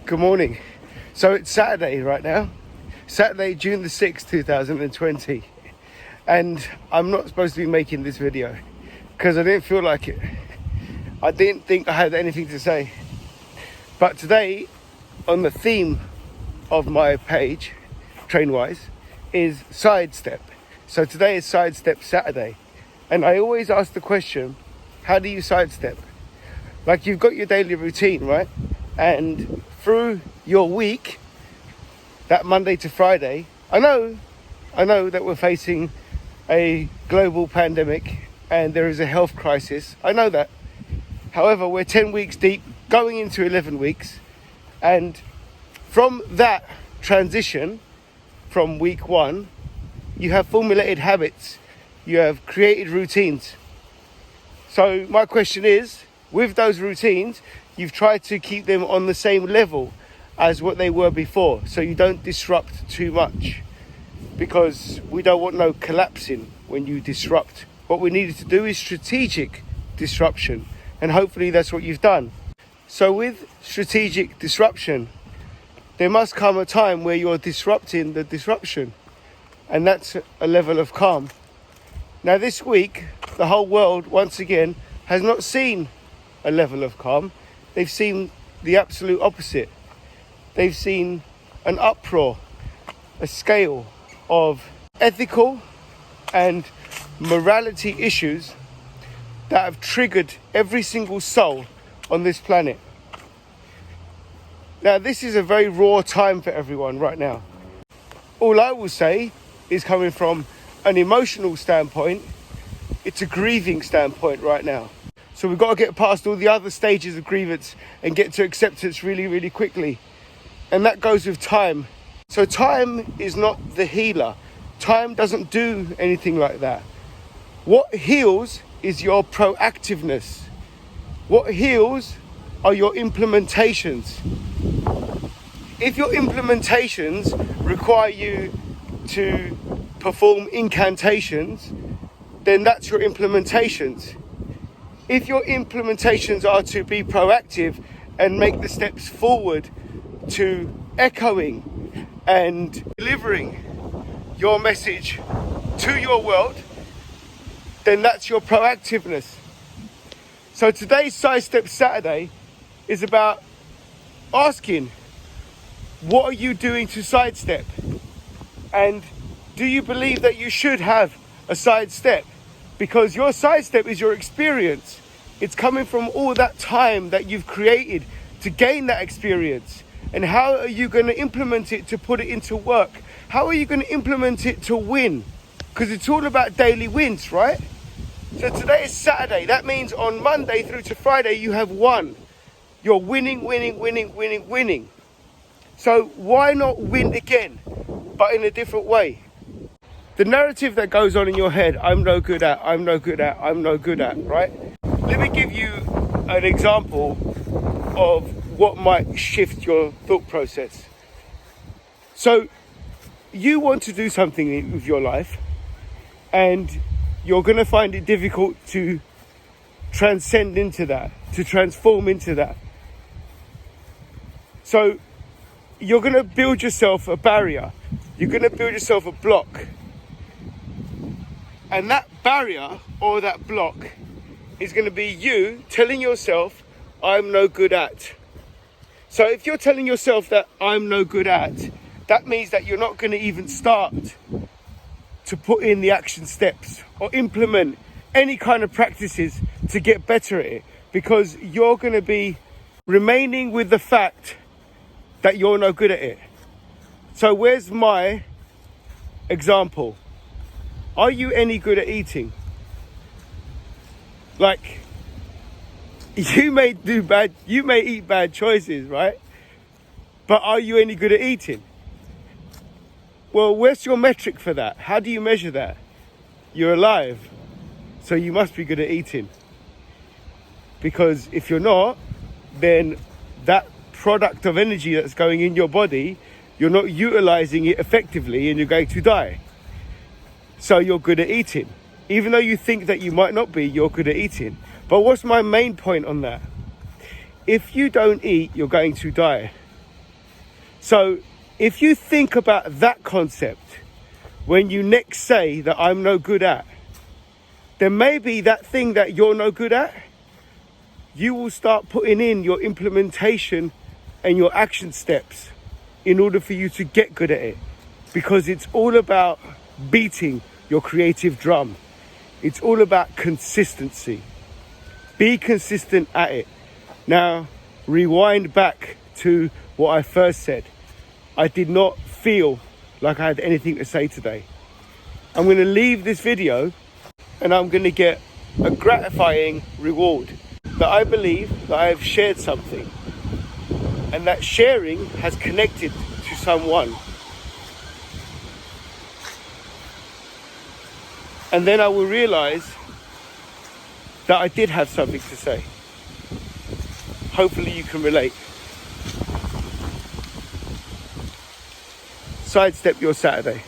Good morning. So it's Saturday right now. Saturday, June the 6th, 2020. And I'm not supposed to be making this video because I didn't feel like it. I didn't think I had anything to say. But today, on the theme of my page, Trainwise, is sidestep. So today is sidestep Saturday. And I always ask the question, how do you sidestep? Like, you've got your daily routine, right? And through your week, that Monday to Friday, I know that we're facing a global pandemic and there is a health crisis. I know that. However, we're 10 weeks deep, going into 11 weeks. And from that transition, from week one, you have formulated habits. You have created routines. So my question is, with those routines, you've tried to keep them on the same level as what they were before, so you don't disrupt too much, because we don't want no collapsing when you disrupt. What we needed to do is strategic disruption, and hopefully that's what you've done. So with strategic disruption, there must come a time where you're disrupting the disruption, and that's a level of calm. Now this week, the whole world once again has not seen a level of calm. They've seen the absolute opposite. They've seen an uproar, a scale of ethical and morality issues that have triggered every single soul on this planet. Now, this is a very raw time for everyone right now. All I will say is, coming from an emotional standpoint, it's a grieving standpoint right now. So we've got to get past all the other stages of grievance and get to acceptance really, really quickly. And that goes with time. So time is not the healer. Time doesn't do anything like that. What heals is your proactiveness. What heals are your implementations. If your implementations require you to perform incantations, then that's your implementations. If your implementations are to be proactive and make the steps forward to echoing and delivering your message to your world, then that's your proactiveness. So today's Sidestep Saturday is about asking, what are you doing to sidestep? And do you believe that you should have a sidestep? Because your sidestep is your experience. It's coming from all that time that you've created to gain that experience. And how are you going to implement it to put it into work? How are you going to implement it to win? Because it's all about daily wins, right? So today is Saturday. That means on Monday through to Friday, you have won. You're winning, winning, winning, winning, winning. So why not win again, but in a different way? The narrative that goes on in your head, I'm no good at, I'm no good at, I'm no good at, right? Let me give you an example of what might shift your thought process. So you want to do something with your life, and you're going to find it difficult to transcend into that, to transform into that. So you're going to build yourself a barrier. You're going to build yourself a block. And that barrier or that block is going to be you telling yourself, I'm no good at. So if you're telling yourself that I'm no good at, that means that you're not going to even start to put in the action steps or implement any kind of practices to get better at it, because you're going to be remaining with the fact that you're no good at it. So where's my example? Are you any good at eating? Like, you may eat bad choices, right? But are you any good at eating? Well, where's your metric for that? How do you measure that? You're alive, so you must be good at eating. Because if you're not, then that product of energy that's going in your body, you're not utilizing it effectively and you're going to die. So you're good at eating. Even though you think that you might not be, you're good at eating. But what's my main point on that? If you don't eat, you're going to die. So if you think about that concept when you next say that I'm no good at, then maybe that thing that you're no good at, you will start putting in your implementation and your action steps in order for you to get good at it. Because it's all about beating your creative drum. It's all about consistency. Be consistent at it. Now, rewind back to what I first said. I did not feel like I had anything to say today. I'm going to leave this video and I'm going to get a gratifying reward that I believe that I have shared something, and that sharing has connected to someone. And then I will realize that I did have something to say. Hopefully you can relate. Sidestep your Saturday.